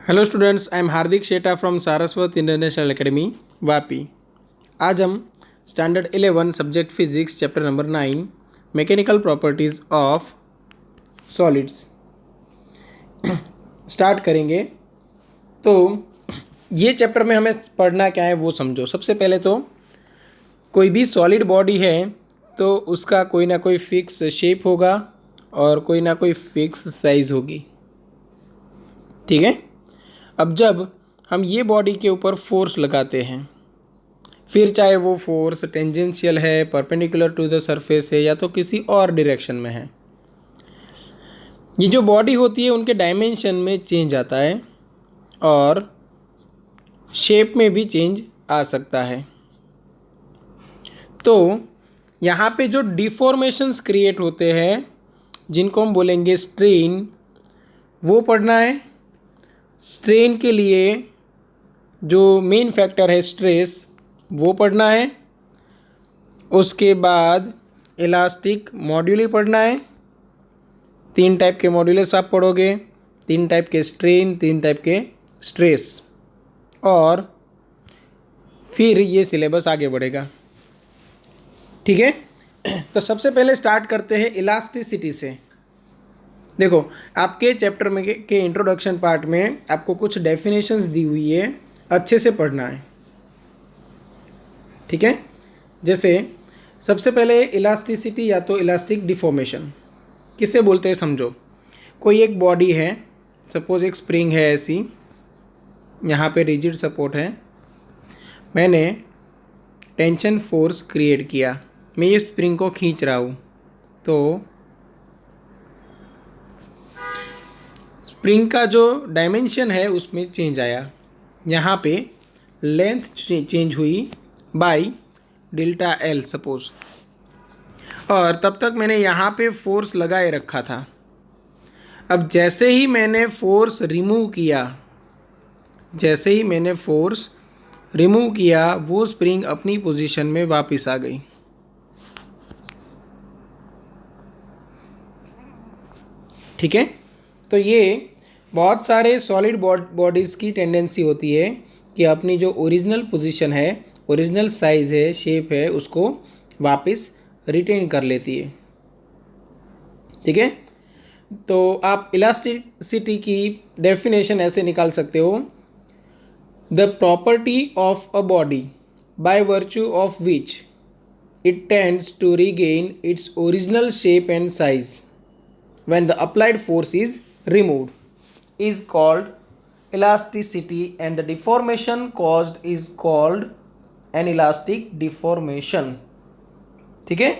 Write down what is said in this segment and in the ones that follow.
Hello students, I am Hardik Sheta from Saraswat international academy Vapi. आज हम standard 11 subject physics chapter number 9 mechanical properties of solids start करेंगे। तो ये chapter में हमें पढ़ना क्या है वो समझो। सबसे पहले तो कोई भी सॉलिड बॉडी है तो उसका कोई ना कोई फिक्स शेप होगा और कोई ना कोई फिक्स साइज़ होगी, ठीक है। अब जब हम ये बॉडी के ऊपर फोर्स लगाते हैं, फिर चाहे वो फोर्स टेंजेंशियल है, परपेंडिकुलर टू द सरफेस है या तो किसी और डायरेक्शन में है, ये जो बॉडी होती है उनके डायमेंशन में चेंज आता है और शेप में भी चेंज आ सकता है। तो यहाँ पे जो डिफॉर्मेशंस क्रिएट होते हैं जिनको हम बोलेंगे स्ट्रेन, वो पढ़ना है। स्ट्रेन के लिए जो मेन फैक्टर है स्ट्रेस, वो पढ़ना है। उसके बाद इलास्टिक मॉड्यूली पढ़ना है। 3 टाइप के मॉड्यूलस आप पढ़ोगे, 3 टाइप के स्ट्रेन, 3 टाइप के स्ट्रेस, और फिर ये सिलेबस आगे बढ़ेगा, ठीक है। तो सबसे पहले स्टार्ट करते हैं इलास्टिसिटी से। देखो, आपके चैप्टर में के इंट्रोडक्शन पार्ट में आपको कुछ डेफिनेशंस दी हुई है, अच्छे से पढ़ना है, ठीक है। जैसे सबसे पहले इलास्टिसिटी या तो इलास्टिक डिफॉर्मेशन किसे बोलते हैं समझो। कोई एक बॉडी है, सपोज एक स्प्रिंग है ऐसी, यहाँ पे रिजिड सपोर्ट है, मैंने टेंशन फोर्स क्रिएट किया, मैं ये स्प्रिंग को खींच रहा हूँ, तो स्प्रिंग का जो डायमेंशन है उसमें चेंज आया। यहाँ पे लेंथ चेंज हुई बाय डेल्टा एल सपोज, और तब तक मैंने यहाँ पे फोर्स लगाए रखा था। अब जैसे ही मैंने फोर्स रिमूव किया, वो स्प्रिंग अपनी पोजीशन में वापस आ गई, ठीक है। तो ये बहुत सारे सॉलिड बॉडीज़ की टेंडेंसी होती है कि अपनी जो ओरिजिनल पोजीशन है, ओरिजिनल साइज़ है, शेप है, उसको वापस रिटेन कर लेती है, ठीक है। तो आप इलास्टिसिटी की डेफिनेशन ऐसे निकाल सकते हो, the property of a body by virtue of which it tends to regain its original shape and size when the applied force is removed is called elasticity, and the deformation caused is called an elastic deformation, ठीक है।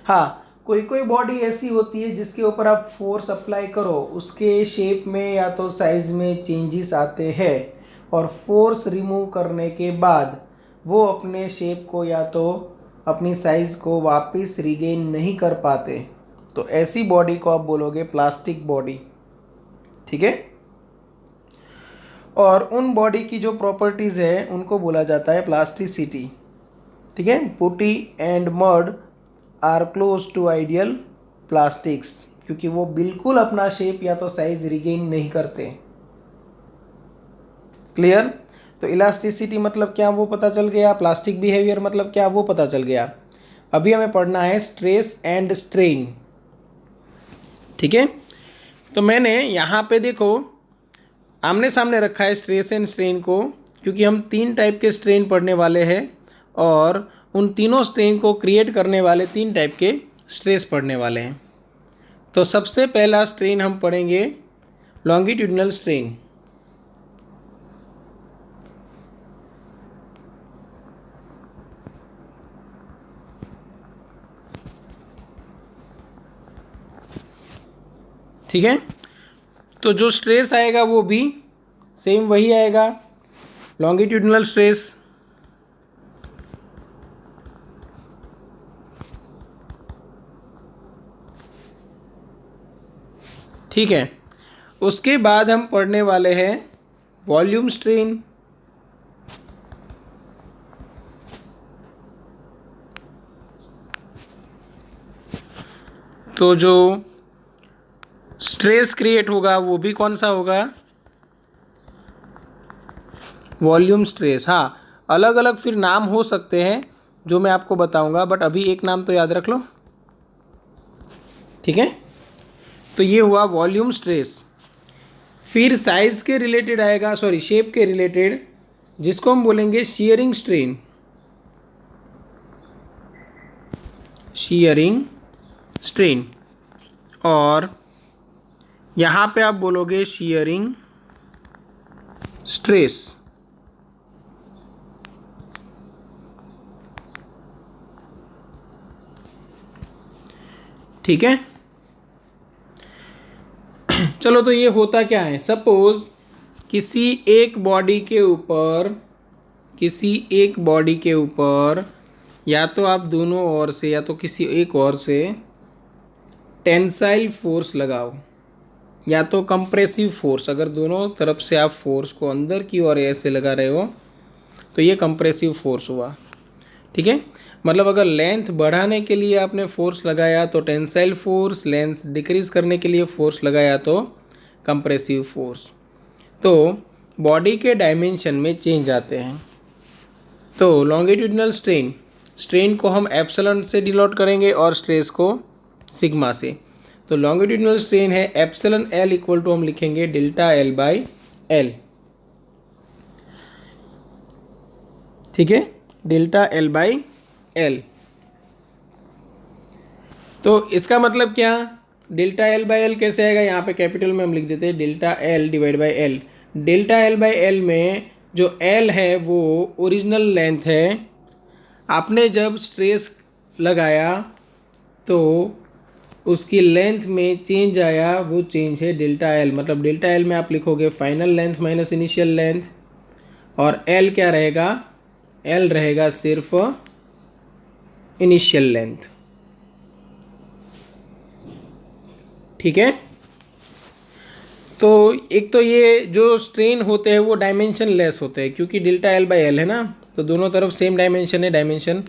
हाँ, कोई कोई body ऐसी होती है जिसके ऊपर आप फोर्स अप्लाई करो, उसके शेप में या तो साइज में चेंजेस आते हैं, और फोर्स रिमूव करने के बाद वो अपने शेप को या तो अपनी साइज को वापस रिगेन नहीं कर पाते, तो ऐसी बॉडी को आप बोलोगे प्लास्टिक बॉडी, ठीक है। और उन बॉडी की जो प्रॉपर्टीज़ है उनको बोला जाता है प्लास्टिसिटी, ठीक है। Putty and mud are close to ideal plastics, क्योंकि वो बिल्कुल अपना शेप या तो साइज रिगेन नहीं करते, क्लियर। तो इलास्टिसिटी मतलब क्या वो पता चल गया, प्लास्टिक बिहेवियर मतलब क्या वो पता चल गया। अभी हमें पढ़ना है स्ट्रेस एंड स्ट्रेन, ठीक है। तो मैंने यहाँ पे देखो आमने सामने रखा है स्ट्रेस एंड स्ट्रेन को, क्योंकि हम 3 टाइप के स्ट्रेन पढ़ने वाले हैं और उन तीनों स्ट्रेन को क्रिएट करने वाले 3 टाइप के स्ट्रेस पढ़ने वाले हैं। तो सबसे पहला स्ट्रेन हम पढ़ेंगे लॉन्गिट्यूडिनल स्ट्रेन, ठीक है। तो जो स्ट्रेस आएगा वो भी सेम वही आएगा, लॉन्गिट्यूडिनल स्ट्रेस, ठीक है। उसके बाद हम पढ़ने वाले हैं वॉल्यूम स्ट्रेन, तो जो स्ट्रेस क्रिएट होगा वो भी कौन सा होगा, वॉल्यूम स्ट्रेस, हाँ अलग अलग फिर नाम हो सकते हैं जो मैं आपको बताऊंगा, बट अभी एक नाम तो याद रख लो, ठीक है। तो ये हुआ वॉल्यूम स्ट्रेस। फिर साइज के रिलेटेड आएगा, सॉरी शेप के रिलेटेड, जिसको हम बोलेंगे शियरिंग स्ट्रेन। शियरिंग स्ट्रेन, और यहाँ पे आप बोलोगे शियरिंग स्ट्रेस। ठीक है। चलो, तो ये होता क्या है, सपोज किसी एक बॉडी के ऊपर, किसी एक बॉडी के ऊपर या तो आप दोनों ओर से या तो किसी एक ओर से टेंसाइल फोर्स लगाओ या तो कंप्रेसिव फोर्स। अगर दोनों तरफ से आप फोर्स को अंदर की ओर ऐसे लगा रहे हो तो ये कंप्रेसिव फोर्स हुआ, ठीक है। मतलब अगर लेंथ बढ़ाने के लिए आपने फोर्स लगाया तो टेंसाइल फोर्स, लेंथ डिक्रीज करने के लिए फोर्स लगाया तो कंप्रेसिव फोर्स। तो बॉडी के डायमेंशन में चेंज आते हैं। तो लॉन्गिट्यूडिनल स्ट्रेन, स्ट्रेन को हम एप्सिलॉन से डिनोट करेंगे और स्ट्रेस को सिग्मा से। तो लॉन्गिट्यूडिनल स्ट्रेन है एप्सिलॉन एल इक्वल टू हम लिखेंगे डेल्टा एल बाई एल, ठीक है, डेल्टा एल बाई एल। तो इसका मतलब क्या, डेल्टा एल बाई एल कैसे आएगा, यहाँ पे कैपिटल में हम लिख देते हैं delta L divide by L. Delta L by L में जो एल है वो ओरिजिनल लेंथ है, आपने जब स्ट्रेस लगाया तो उसकी लेंथ में चेंज आया, वो चेंज है डेल्टा एल। मतलब डेल्टा एल में आप लिखोगे final length minus initial length, और एल क्या रहेगा, एल रहेगा सिर्फ इनिशियल लेंथ, ठीक है। तो एक तो ये जो स्ट्रेन होते हैं वो डायमेंशन लेस होते हैं क्योंकि डेल्टा एल बाई एल है ना, तो दोनों तरफ सेम डायमेंशन है। डायमेंशन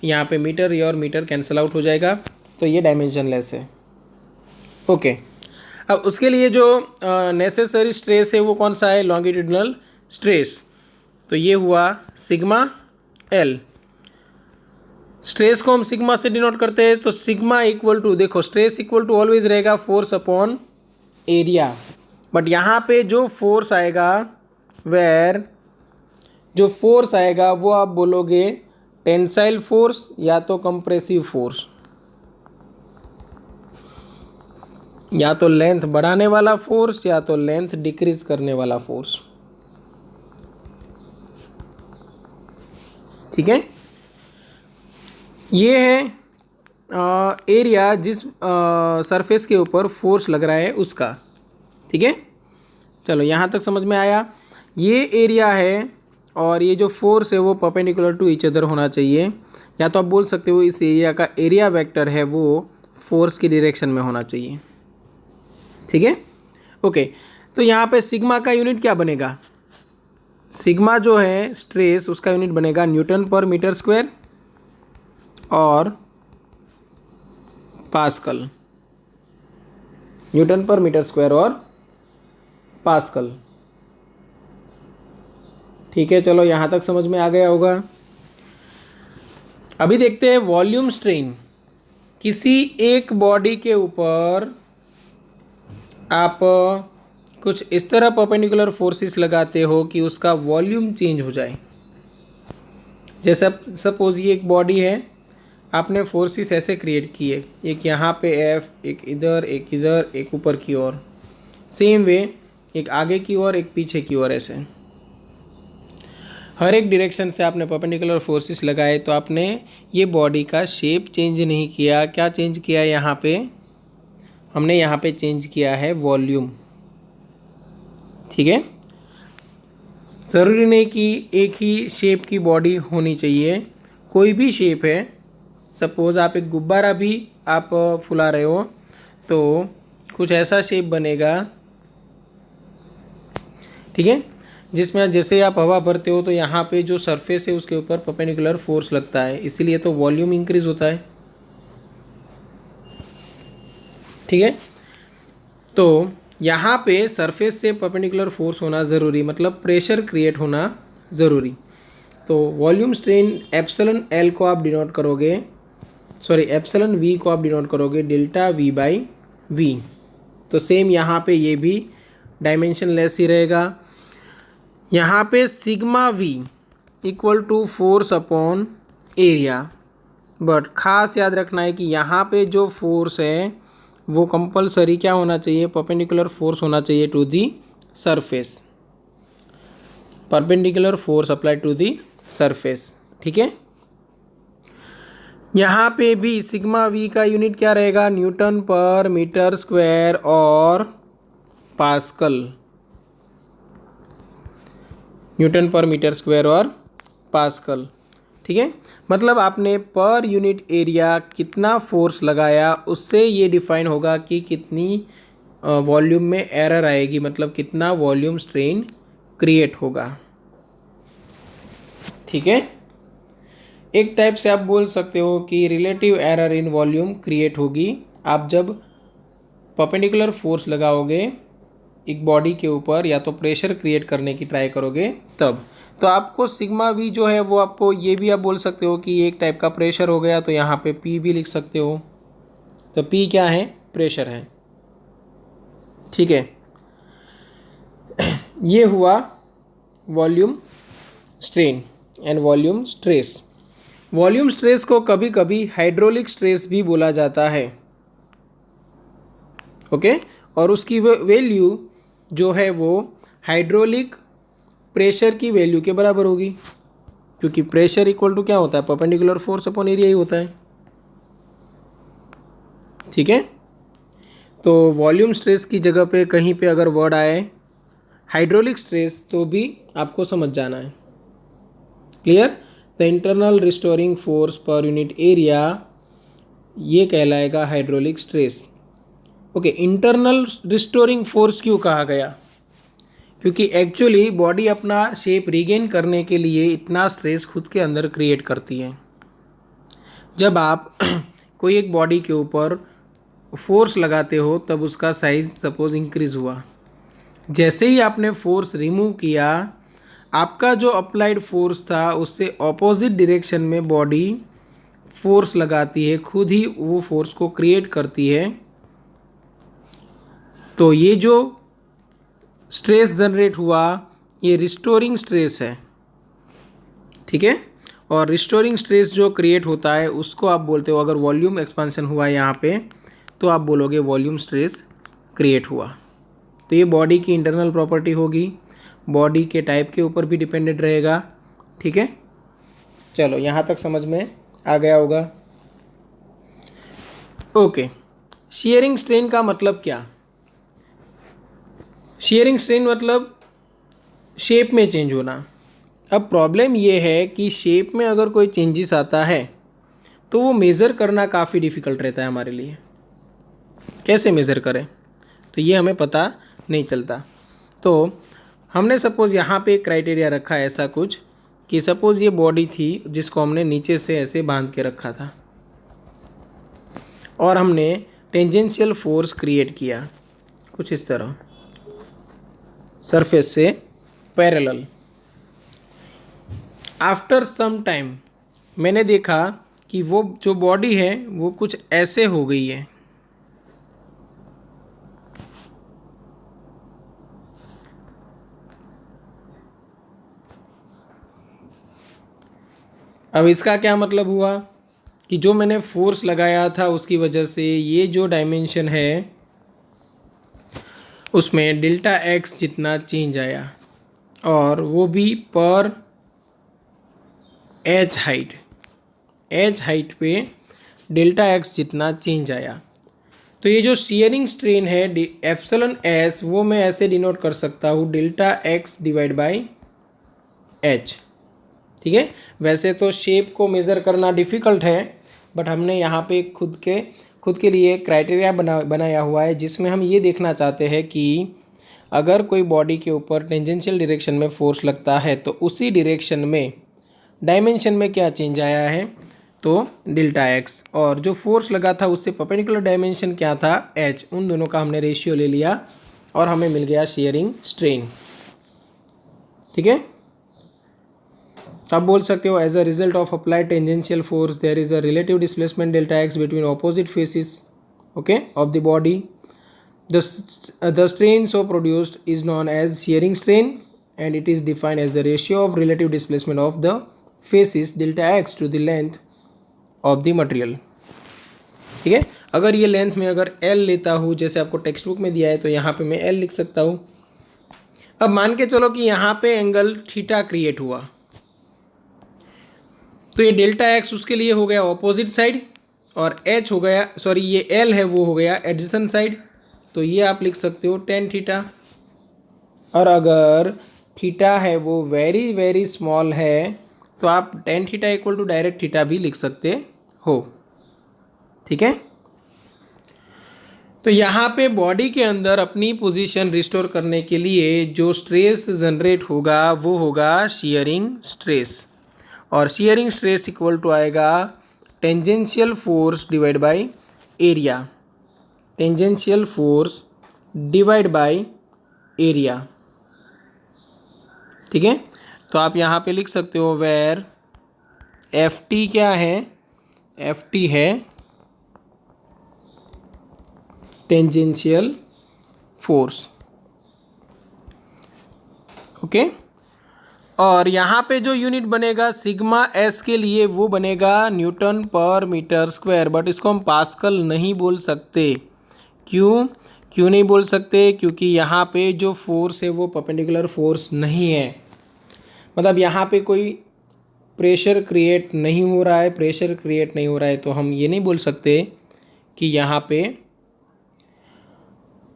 यहाँ पे मीटर, ये और मीटर कैंसिल आउट हो जाएगा, तो ये डायमेंशन लेस है, ओके। अब उसके लिए जो नेसेसरी स्ट्रेस है वो कौन सा है, लॉन्गिट्यूडिनल स्ट्रेस। तो ये हुआ सिग्मा एल। स्ट्रेस को हम सिग्मा से डिनोट करते हैं, तो सिग्मा इक्वल टू, देखो स्ट्रेस इक्वल टू ऑलवेज रहेगा फोर्स अपॉन एरिया, बट यहाँ पे जो फोर्स आएगा, वेर जो फोर्स आएगा वो आप बोलोगे टेंसाइल फोर्स या तो कंप्रेसिव फोर्स, या तो लेंथ बढ़ाने वाला फोर्स या तो लेंथ डिक्रीज करने वाला फोर्स, ठीक है। ये है एरिया जिस सरफेस के ऊपर फोर्स लग रहा है उसका, ठीक है। चलो यहाँ तक समझ में आया। ये एरिया है और ये जो फोर्स है वो परपेंडिकुलर टू ईच अदर होना चाहिए, या तो आप बोल सकते हो इस एरिया का एरिया वेक्टर है वो फोर्स की डायरेक्शन में होना चाहिए, ठीक है, ओके। तो यहाँ पे सिग्मा का यूनिट क्या बनेगा, सिग्मा जो है स्ट्रेस उसका यूनिट बनेगा न्यूटन पर मीटर स्क्वायर और पास्कल, न्यूटन पर मीटर स्क्वायर और पास्कल, ठीक है। चलो यहाँ तक समझ में आ गया होगा। अभी देखते हैं वॉल्यूम स्ट्रेन। किसी एक बॉडी के ऊपर आप कुछ इस तरह परपेंडिकुलर फोर्सेस लगाते हो कि उसका वॉल्यूम चेंज हो जाए। जैसे सपोज ये एक बॉडी है, आपने फोर्सेस ऐसे क्रिएट किए, एक यहाँ पे एफ, एक इधर, एक इधर, एक ऊपर की ओर, सेम वे एक आगे की ओर, एक पीछे की ओर, ऐसे हर एक डायरेक्शन से आपने परपेंडिकुलर फोर्सेस लगाए, तो आपने ये बॉडी का शेप चेंज नहीं किया। क्या चेंज किया यहाँ पे, हमने यहाँ पे चेंज किया है वॉल्यूम, ठीक है। ज़रूरी नहीं कि एक ही शेप की बॉडी होनी चाहिए, कोई भी शेप है। सपोज़ आप एक गुब्बारा भी आप फुला रहे हो तो कुछ ऐसा शेप बनेगा, ठीक है, जिसमें जैसे आप हवा भरते हो तो यहाँ पे जो सरफेस है उसके ऊपर परपेंडिकुलर फोर्स लगता है, इसीलिए तो वॉल्यूम इंक्रीज होता है, ठीक है। तो यहाँ पे सरफेस से परपेंडिकुलर फोर्स होना ज़रूरी, मतलब प्रेशर क्रिएट होना ज़रूरी। तो वॉल्यूम स्ट्रेन एप्सिलॉन एल को आप डिनोट करोगे, सॉरी एप्सिलॉन वी को आप डिनोट करोगे डेल्टा वी बाई वी। तो सेम यहाँ पे ये भी डायमेंशन लेस ही रहेगा। यहाँ पे sigma V equal to force upon area, but खास याद रखना है कि यहाँ पे जो फोर्स है वो कंपलसरी क्या होना चाहिए, परपेंडिकुलर फोर्स होना चाहिए to the surface, perpendicular force applied to the surface. ठीक है, यहाँ पे भी सिग्मा वी का यूनिट क्या रहेगा, न्यूटन पर मीटर स्क्वायर और पास्कल, न्यूटन पर मीटर स्क्वायर और पास्कल। ठीक है, मतलब आपने पर यूनिट एरिया कितना फोर्स लगाया उससे ये डिफाइन होगा कि कितनी वॉल्यूम में एरर आएगी, मतलब कितना वॉल्यूम स्ट्रेन क्रिएट होगा। ठीक है, एक टाइप से आप बोल सकते हो कि relative error in volume create होगी आप जब परपेंडिकुलर फोर्स लगाओगे एक बॉडी के ऊपर या तो प्रेशर क्रिएट करने की ट्राई करोगे तब। तो आपको सिग्मा वी जो है वो आपको ये भी आप बोल सकते हो कि एक टाइप का प्रेशर हो गया, तो यहाँ पे पी भी लिख सकते हो। तो पी क्या है, प्रेशर है। ठीक है, ये हुआ volume strain and volume stress. Volume stress को कभी कभी हाइड्रोलिक स्ट्रेस भी बोला जाता है। ओके, और उसकी वैल्यू जो है वो हाइड्रोलिक प्रेशर की वैल्यू के बराबर होगी, क्योंकि प्रेशर इक्वल टू क्या होता है, परपेंडिकुलर फोर्स अपॉन एरिया ही होता है। ठीक है, तो वॉल्यूम स्ट्रेस की जगह पे कहीं पे अगर वर्ड आए हाइड्रोलिक स्ट्रेस तो भी आपको समझ जाना है। Clear, the internal restoring force per unit area ये कहलाएगा hydraulic stress. Okay, internal restoring force क्यों कहा गया, क्योंकि एक्चुअली बॉडी अपना शेप रिगेन करने के लिए इतना स्ट्रेस खुद के अंदर क्रिएट करती है। जब आप कोई एक बॉडी के ऊपर फोर्स लगाते हो तब उसका साइज सपोज इंक्रीज हुआ, जैसे ही आपने फोर्स रिमूव किया आपका जो अप्लाइड फोर्स था उससे ऑपोजिट डायरेक्शन में बॉडी फोर्स लगाती है, खुद ही वो फोर्स को क्रिएट करती है। तो ये जो स्ट्रेस जनरेट हुआ ये रिस्टोरिंग स्ट्रेस है। ठीक है, और रिस्टोरिंग स्ट्रेस जो क्रिएट होता है उसको आप बोलते हो, अगर वॉल्यूम एक्सपांशन हुआ यहाँ पे तो आप बोलोगे वॉल्यूम स्ट्रेस क्रिएट हुआ। तो ये बॉडी की इंटरनल प्रॉपर्टी होगी, बॉडी के टाइप के ऊपर भी डिपेंडेंट रहेगा। ठीक है, चलो यहाँ तक समझ में आ गया होगा। ओके, शियरिंग स्ट्रेन का मतलब क्या, शियरिंग स्ट्रेन मतलब शेप में चेंज होना। अब प्रॉब्लम ये है कि शेप में अगर कोई चेंजेस आता है तो वो मेज़र करना काफ़ी डिफ़िकल्ट रहता है हमारे लिए। कैसे मेज़र करें, तो ये हमें पता नहीं चलता। तो हमने सपोज़ यहाँ पे एक क्राइटेरिया रखा है ऐसा कुछ कि सपोज़ ये बॉडी थी जिसको हमने नीचे से ऐसे बांध के रखा था और हमने टेंजेंशियल फोर्स क्रिएट किया कुछ इस तरह सरफेस से पैरेलल। आफ्टर सम टाइम मैंने देखा कि वो जो बॉडी है वो कुछ ऐसे हो गई है। अब इसका क्या मतलब हुआ कि जो मैंने फोर्स लगाया था उसकी वजह से ये जो डायमेंशन है उसमें डेल्टा एक्स जितना चेंज आया, और वो भी पर एच हाइट पे डेल्टा एक्स जितना चेंज आया। तो ये जो शियरिंग स्ट्रेन है एप्सिलॉन एस वो मैं ऐसे डिनोट कर सकता हूँ delta x divide by H. ठीक है, वैसे तो शेप को मेज़र करना डिफ़िकल्ट है, बट हमने यहाँ पे खुद के लिए क्राइटेरिया बनाया हुआ है जिसमें हम ये देखना चाहते हैं कि अगर कोई बॉडी के ऊपर टेंजेंशियल डायरेक्शन में फोर्स लगता है तो उसी डायरेक्शन में डायमेंशन में क्या चेंज आया है, तो डेल्टा एक्स, और जो फोर्स लगा था उससे परपेंडिकुलर डायमेंशन क्या था एच, उन दोनों का हमने रेशियो ले लिया और हमें मिल गया शियरिंग स्ट्रेन। ठीक है, आप बोल सकते हो as a result of applied tangential force there is a relative displacement delta X between opposite faces okay of the body. The strain so produced is known as shearing strain and it is defined as the ratio of relative displacement of the faces delta x to the length of the material. ठीक है, अगर ये length में अगर L लेता हूँ जैसे आपको टेक्स्ट बुक में दिया है तो यहाँ पे मैं L लिख सकता हूँ. अब मान के चलो कि यहाँ पे एंगल थीटा क्रिएट हुआ तो ये डेल्टा एक्स उसके लिए हो गया ऑपोजिट साइड और H हो गया सॉरी ये L है वो हो गया एडजेसेंट साइड. तो ये आप लिख सकते हो टेन थीटा. और अगर थीटा है वो वेरी वेरी स्मॉल है तो आप tan theta equal to direct theta भी लिख सकते हो. ठीक है, तो यहाँ पे बॉडी के अंदर अपनी पोजीशन रिस्टोर करने के लिए जो स्ट्रेस जनरेट होगा वो होगा शियरिंग स्ट्रेस. और शियरिंग स्ट्रेस इक्वल टू आएगा tangential force divide by area. Tangential force divide by area. ठीक है, तो आप यहाँ पे लिख सकते हो वेयर एफ टी क्या है, एफ टी है टेंजेंशियल फोर्स. ओके, और यहाँ पे जो यूनिट बनेगा सिग्मा एस के लिए वो बनेगा न्यूटन पर मीटर स्क्वायर. बट इसको हम पास्कल नहीं बोल सकते. क्यों नहीं बोल सकते? क्योंकि यहाँ पे जो फोर्स है वो परपेंडिकुलर फोर्स नहीं है. मतलब यहाँ पे कोई प्रेशर क्रिएट नहीं हो रहा है. प्रेशर क्रिएट नहीं हो रहा है तो हम ये नहीं बोल सकते कि यहाँ पे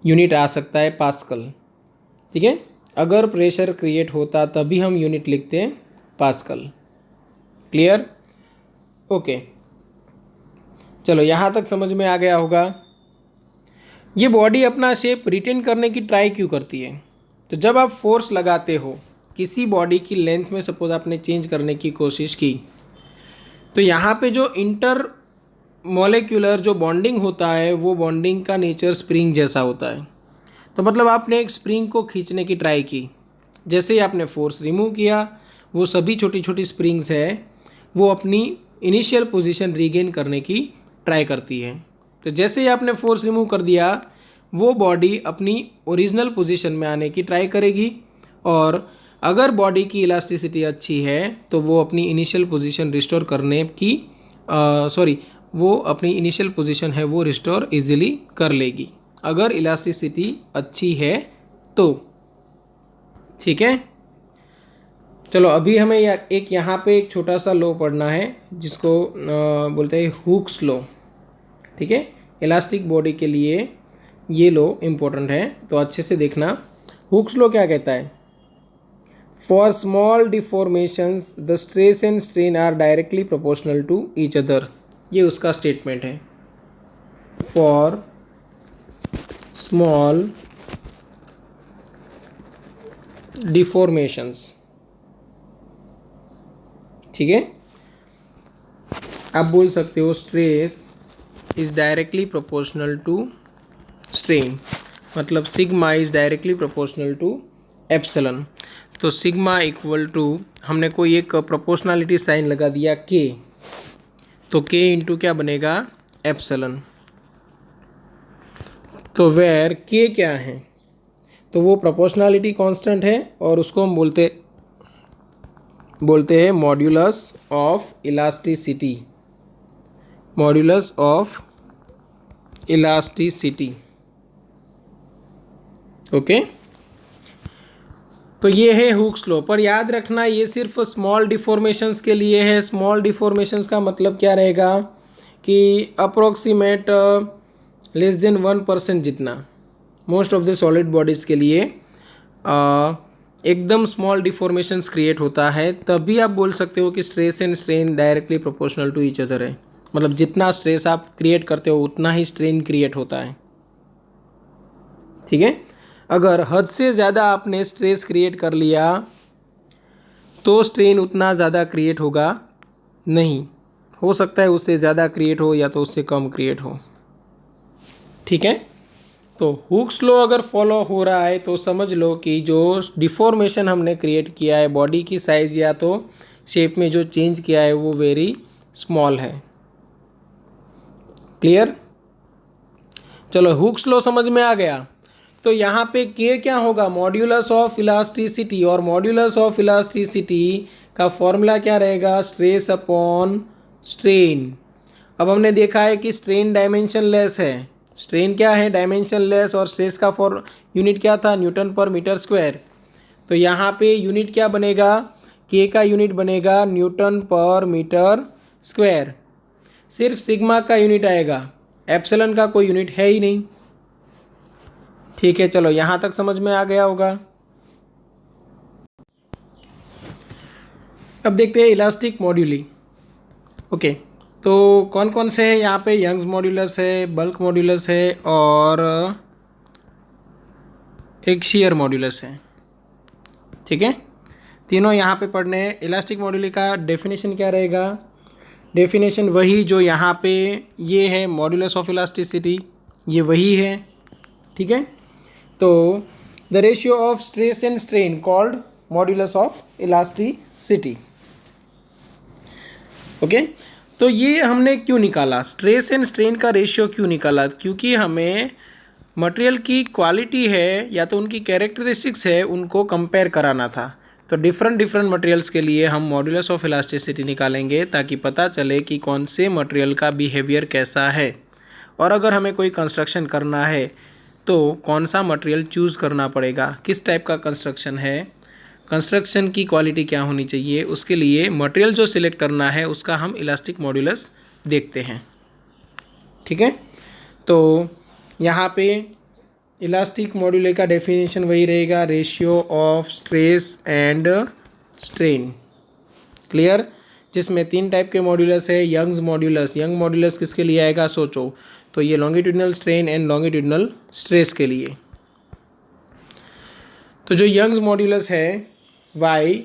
यूनिट आ सकता है पास्कल. ठीक है, अगर प्रेशर क्रिएट होता तभी हम यूनिट लिखते हैं पास्कल. क्लियर? ओके, चलो यहाँ तक समझ में आ गया होगा. ये बॉडी अपना शेप रिटेन करने की ट्राई क्यों करती है? तो जब आप फोर्स लगाते हो किसी बॉडी की लेंथ में, सपोज आपने चेंज करने की कोशिश की तो यहाँ पे जो इंटर मॉलिक्यूलर जो बॉन्डिंग होता है वो बॉन्डिंग का नेचर स्प्रिंग जैसा होता है. तो मतलब आपने एक स्प्रिंग को खींचने की ट्राई की, जैसे ही आपने फोर्स रिमूव किया वो सभी छोटी छोटी स्प्रिंग्स है वो अपनी इनिशियल पोजीशन रीगेन करने की ट्राई करती है. तो जैसे ही आपने फोर्स रिमूव कर दिया वो बॉडी अपनी ओरिजिनल पोजीशन में आने की ट्राई करेगी. और अगर बॉडी की इलास्टिसिटी अच्छी है तो वो अपनी इनिशियल पोजीशन रिस्टोर करने की वो अपनी इनिशियल पोजीशन है वो रिस्टोर इजीली कर लेगी अगर इलास्टिसिटी अच्छी है तो. ठीक है, चलो अभी हमें एक यहाँ पे एक छोटा सा लॉ पढ़ना है जिसको बोलते हैं हुक्स लॉ. ठीक है, इलास्टिक बॉडी के लिए ये लॉ इम्पोर्टेंट है तो अच्छे से देखना. हुक्स लॉ क्या कहता है? For small deformations the stress and strain are directly proportional to each other. ये उसका स्टेटमेंट है. For small deformations. ठीक है, आप बोल सकते हो stress is directly proportional to strain. मतलब sigma is directly proportional to epsilon. तो सिग्मा इक्वल टू हमने कोई एक प्रोपोर्शनलिटी साइन लगा दिया के, तो के इंटू क्या बनेगा एप्सिलॉन. तो वेयर के क्या है? तो वो प्रोपोर्शनलिटी कांस्टेंट है और उसको हम बोलते हैं modulus of elasticity. Modulus of elasticity. Okay, तो ये है हुक्स लॉ. पर याद रखना ये सिर्फ स्मॉल डिफॉर्मेशंस के लिए है. स्मॉल डिफॉर्मेशंस का मतलब क्या रहेगा कि अप्रोक्सीमेट लेस देन 1% जितना most of the solid bodies के लिए एकदम स्मॉल डिफॉर्मेशंस क्रिएट होता है. तभी आप बोल सकते हो कि stress and strain directly proportional to each other है. मतलब जितना स्ट्रेस आप क्रिएट करते हो उतना ही स्ट्रेन क्रिएट होता है. ठीक है, अगर हद से ज़्यादा आपने स्ट्रेस क्रिएट कर लिया तो स्ट्रेन उतना ज़्यादा क्रिएट होगा नहीं. हो सकता है उससे ज़्यादा क्रिएट हो या तो उससे कम क्रिएट हो. ठीक है, तो हुक्स लॉ अगर फॉलो हो रहा है तो समझ लो कि जो डिफॉर्मेशन हमने क्रिएट किया है बॉडी की साइज़ या तो शेप में जो चेंज किया है वो वेरी स्मॉल है। क्लियर? चलो हुक्स लॉ समझ में आ गया। तो यहाँ पे के क्या होगा, मॉड्यूलस ऑफ इलास्टिसिटी, और मॉड्यूलस ऑफ इलास्टिसिटी का फॉर्मूला क्या रहेगा, स्ट्रेस अपॉन स्ट्रेन। अब हमने देखा है कि स्ट्रेन डायमेंशन लेस है, स्ट्रेन क्या है, डायमेंशन लेस, और स्ट्रेस का यूनिट क्या था, न्यूटन पर मीटर स्क्वायर। तो यहाँ पे यूनिट क्या बनेगा, के का यूनिट बनेगा न्यूटन पर मीटर स्क्वायर। सिर्फ सिग्मा का यूनिट आएगा, एप्सिलॉन का कोई यूनिट है ही नहीं। ठीक है, चलो यहाँ तक समझ में आ गया होगा। अब देखते हैं इलास्टिक मॉड्यूली। ओके, तो कौन कौन से है यहाँ पे, यंग्स मॉड्यूलस है, बल्क मॉड्यूलस है, और एक शियर मॉड्यूलस है। ठीक है, तीनों यहाँ पे पढ़ने हैं। इलास्टिक मॉड्यूली का डेफिनेशन क्या रहेगा, डेफिनेशन वही जो यहाँ पे ये है, मॉड्यूलस ऑफ इलास्टिसिटी, ये वही है। ठीक है, तो the ratio of stress and strain called modulus of elasticity. Okay, तो ये हमने क्यों निकाला, स्ट्रेस एंड स्ट्रेन का रेशियो क्यों निकाला, क्योंकि हमें मटेरियल की क्वालिटी है या तो उनकी कैरेक्टरिस्टिक्स है, उनको कंपेयर कराना था। तो डिफरेंट मटेरियल्स के लिए हम मॉड्यूलस ऑफ इलास्टिसिटी निकालेंगे ताकि पता चले कि कौन से मटेरियल का बिहेवियर कैसा है, और अगर हमें कोई कंस्ट्रक्शन करना है तो कौन सा मटेरियल चूज़ करना पड़ेगा, किस टाइप का कंस्ट्रक्शन है, कंस्ट्रक्शन की क्वालिटी क्या होनी चाहिए, उसके लिए मटेरियल जो सिलेक्ट करना है उसका हम इलास्टिक मॉड्यूलस देखते हैं। ठीक है, तो यहाँ पे इलास्टिक मॉड्यूलस का डेफिनेशन वही रहेगा, ratio of stress and strain. Clear? जिसमें 3 टाइप के मॉड्यूलस है। यंग्स मॉड्यूलस, यंग मॉड्यूलस किसके लिए आएगा सोचो, तो ये longitudinal strain and longitudinal stress के लिए। तो जो यंग्स मॉड्यूलस है वाई,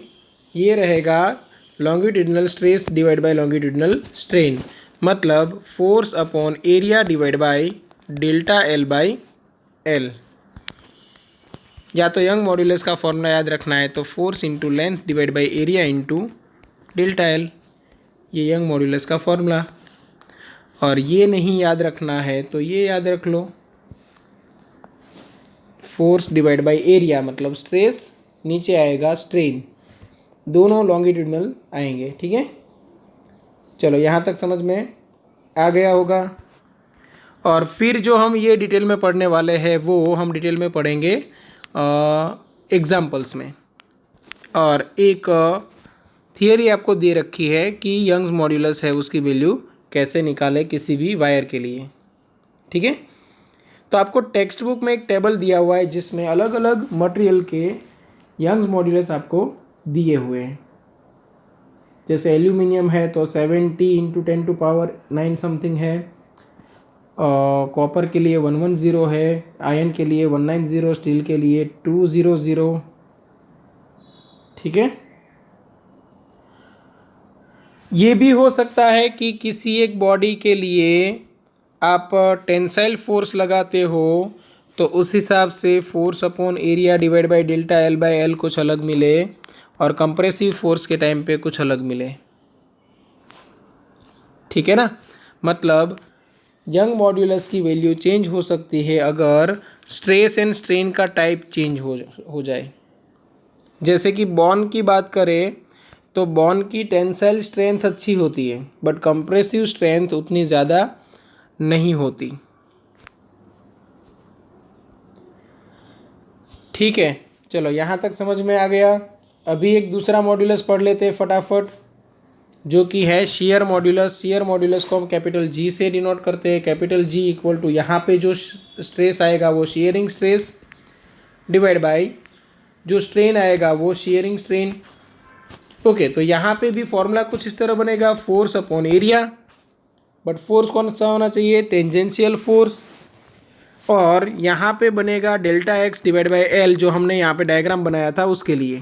ये रहेगा longitudinal stress divide by longitudinal strain, मतलब force upon area divide by delta L by L. या तो यंग मॉड्यूलस का फॉर्मूला याद रखना है तो force into length divide by area into delta L, ये यंग मॉड्यूलस का फॉर्मूला। और ये नहीं याद रखना है तो ये याद रख लो, फोर्स डिवाइड बाई एरिया मतलब स्ट्रेस, नीचे आएगा स्ट्रेन, दोनों लॉन्गिट्यूडनल आएंगे। ठीक है, चलो यहाँ तक समझ में आ गया होगा। और फिर जो हम ये डिटेल में पढ़ने वाले हैं वो हम डिटेल में पढ़ेंगे एग्जाम्पल्स में। और एक थियरी आपको दे रखी है कि यंग्स मॉड्यूलस है उसकी वैल्यू कैसे निकाले किसी भी वायर के लिए। ठीक है, तो आपको टेक्स्ट बुक में एक टेबल दिया हुआ है जिसमें अलग अलग मटेरियल के यंग्स मॉड्यूलस आपको दिए हुए हैं। जैसे एल्यूमिनियम है तो 70 इंटू 10⁻9 समथिंग है, कॉपर के लिए 110 है, आयरन के लिए 190, स्टील के लिए 200। ठीक है, ये भी हो सकता है कि किसी एक बॉडी के लिए आप टेंसाइल फोर्स लगाते हो तो उस हिसाब से force upon area divide by delta L by L कुछ अलग मिले, और कंप्रेसिव फोर्स के टाइम पे कुछ अलग मिले। ठीक है ना, मतलब यंग मॉड्यूलस की वैल्यू चेंज हो सकती है अगर स्ट्रेस एंड स्ट्रेन का टाइप चेंज हो जाए। जैसे कि बॉन्ड की बात करें तो बॉन्ड की टेंसाइल स्ट्रेंथ अच्छी होती है बट कंप्रेसिव स्ट्रेंथ उतनी ज़्यादा नहीं होती। ठीक है, चलो यहाँ तक समझ में आ गया। अभी एक दूसरा मॉड्यूलस पढ़ लेते हैं फटाफट, जो कि है शेयर मॉड्यूलस। शेयर मॉड्यूलस को हम कैपिटल जी से डिनोट करते हैं। कैपिटल जी इक्वल टू यहाँ पे जो स्ट्रेस आएगा वो शेयरिंग स्ट्रेस डिवाइड बाय जो स्ट्रेन आएगा वो शेयरिंग स्ट्रेन। ओके, तो यहाँ पे भी फॉर्मूला कुछ इस तरह बनेगा, force upon area, but force कौन सा होना चाहिए, टेंजेंशियल फोर्स। और यहाँ पे बनेगा delta x divide by L, जो हमने यहाँ पे डायग्राम बनाया था उसके लिए।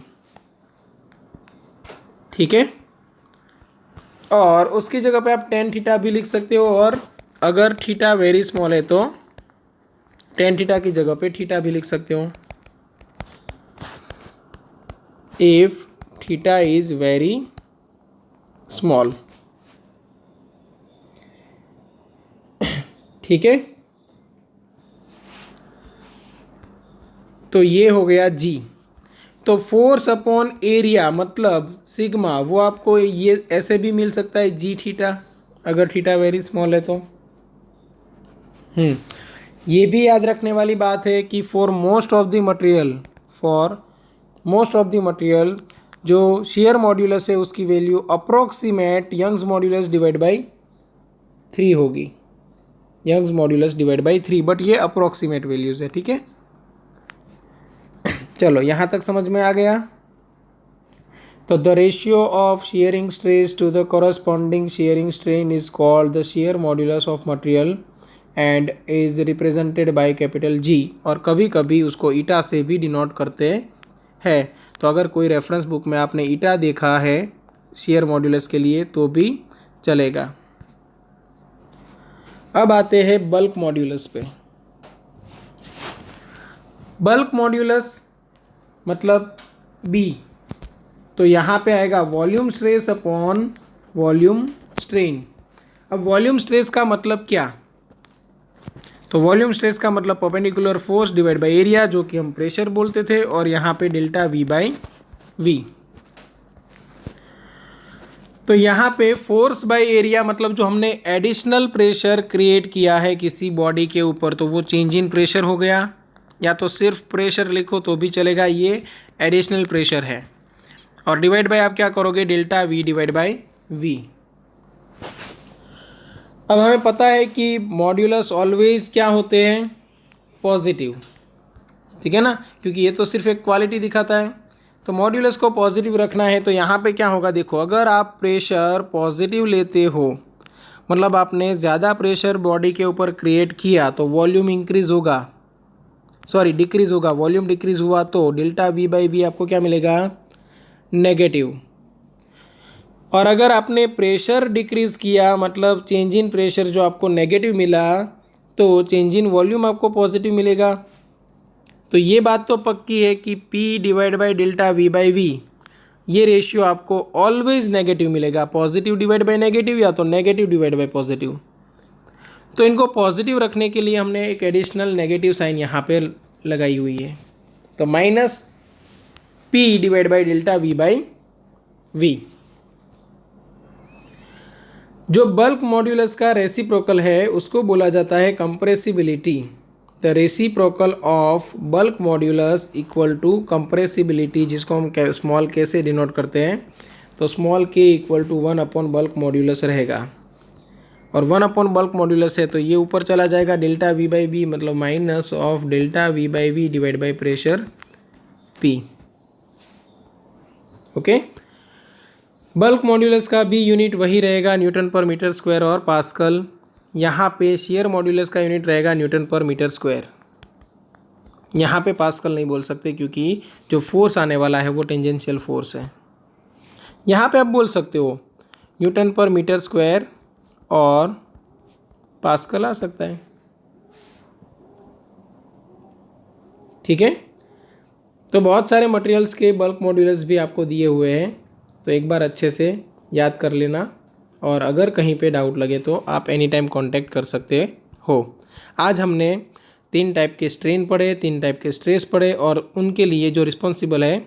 ठीक है, और उसकी जगह पे आप टेन थीटा भी लिख सकते हो, और अगर थीटा वेरी स्मॉल है तो टेन थीटा की जगह पे थीटा भी लिख सकते हो। If theta is very small. ठीक है, तो ये हो गया जी। तो फोर्स अपॉन एरिया मतलब सिग्मा, वो आपको ये ऐसे भी मिल सकता है जी थीटा, अगर थीटा वेरी स्मॉल है तो। ये भी याद रखने वाली बात है कि for most of the material जो शेयर मॉड्यूलस है उसकी value approximate Young's modulus divide by 3 होगी, Young's modulus divide by 3, but ये अप्रोक्सीमेट वैल्यूज है। ठीक है, चलो यहाँ तक समझ में आ गया। तो the ratio of shearing stress to the corresponding shearing strain is called the shear modulus of material and is represented by capital G, और कभी कभी उसको ईटा से भी डिनोट करते हैं। तो अगर कोई रेफरेंस बुक में आपने ईटा देखा है शेयर मॉड्यूलस के लिए तो भी चलेगा। अब आते हैं बल्क मॉड्यूलस पे। बल्क मॉड्यूलस मतलब बी, तो यहाँ पे आएगा volume stress upon volume strain. अब वॉल्यूम स्ट्रेस का मतलब क्या? तो वॉल्यूम स्ट्रेस का मतलब perpendicular force divide by area, जो कि हम प्रेशर बोलते थे, और यहाँ पे डेल्टा वी बाई वी। तो यहाँ पे फोर्स बाय एरिया मतलब जो हमने एडिशनल प्रेशर क्रिएट किया है किसी बॉडी के ऊपर, तो वो चेंज इन प्रेशर हो गया, या तो सिर्फ प्रेशर लिखो तो भी चलेगा, ये एडिशनल प्रेशर है। और डिवाइड बाय आप क्या करोगे, delta V divide by V. अब हमें पता है कि मॉड्यूलस ऑलवेज क्या होते हैं, पॉजिटिव। ठीक है ना, क्योंकि ये तो सिर्फ एक क्वालिटी दिखाता है। तो मॉड्यूलस को पॉजिटिव रखना है तो यहाँ पे क्या होगा, देखो अगर आप प्रेशर पॉजिटिव लेते हो मतलब आपने ज़्यादा प्रेशर बॉडी के ऊपर क्रिएट किया तो वॉल्यूम इंक्रीज होगा, सॉरी डिक्रीज होगा। वॉल्यूम डिक्रीज हुआ तो डेल्टा वी बाई वी आपको क्या मिलेगा, नेगेटिव। और अगर आपने प्रेशर डिक्रीज किया मतलब चेंज इन प्रेशर जो आपको नेगेटिव मिला, तो चेंज इन वॉल्यूम आपको पॉजिटिव मिलेगा। तो ये बात तो पक्की है कि P divide by delta V by V, ये रेशियो आपको ऑलवेज नेगेटिव मिलेगा, पॉजिटिव डिवाइड बाई नेगेटिव या तो नेगेटिव डिवाइड बाई पॉजिटिव। तो इनको पॉजिटिव रखने के लिए हमने एक एडिशनल नेगेटिव साइन यहाँ पे लगाई हुई है, तो minus P divide by delta V by V. जो बल्क मॉड्यूलस का रेसिप्रोकल है उसको बोला जाता है compressibility. The reciprocal of bulk modulus equal to compressibility, जिसको हम स्मॉल के से डिनोट करते हैं, तो small K equal to 1 upon bulk modulus रहेगा। और 1 अपॉन बल्क मॉड्यूलस है तो ये ऊपर चला जाएगा, डेल्टा वी बाई वी मतलब minus of delta V by V divide by pressure P। Okay, bulk modulus का भी यूनिट वही रहेगा, न्यूटन पर मीटर स्क्वायर और पास्कल। यहाँ पे शेयर मॉड्यूलस का यूनिट रहेगा न्यूटन पर मीटर स्क्वायर। यहाँ पे पास्कल नहीं बोल सकते क्योंकि जो फोर्स आने वाला है वो टेंजेंशियल फोर्स है। यहाँ पे आप बोल सकते हो न्यूटन पर मीटर स्क्वायर और पास्कल आ सकता है। ठीक है, तो बहुत सारे मटेरियल्स के बल्क मॉड्यूलस भी आपको दिए हुए हैं, तो एक बार अच्छे से याद कर लेना, और अगर कहीं पे डाउट लगे तो आप एनी टाइम कांटेक्ट कर सकते हो। आज हमने 3 टाइप के स्ट्रेन पढ़े, 3 टाइप के स्ट्रेस पढ़े, और उनके लिए जो रिस्पॉन्सिबल है,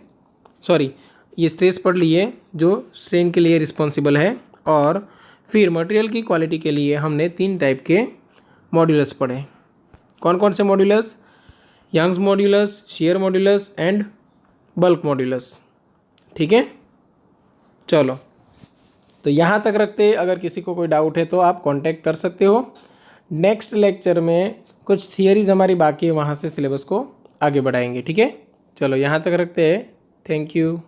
सॉरी ये स्ट्रेस पढ़ लिए जो स्ट्रेन के लिए रिस्पॉन्सिबल है, और फिर मटेरियल की क्वालिटी के लिए हमने 3 टाइप के मॉड्यूलस पढ़े। कौन कौन से modulus, Young's modulus, shear modulus and bulk modulus. ठीक है, चलो तो यहाँ तक रखते, अगर किसी को कोई डाउट है तो आप कांटेक्ट कर सकते हो। नेक्स्ट लेक्चर में कुछ थियरीज हमारी बाकी है, वहाँ से सिलेबस को आगे बढ़ाएंगे। ठीक है, चलो यहाँ तक रखते हैं, थैंक यू।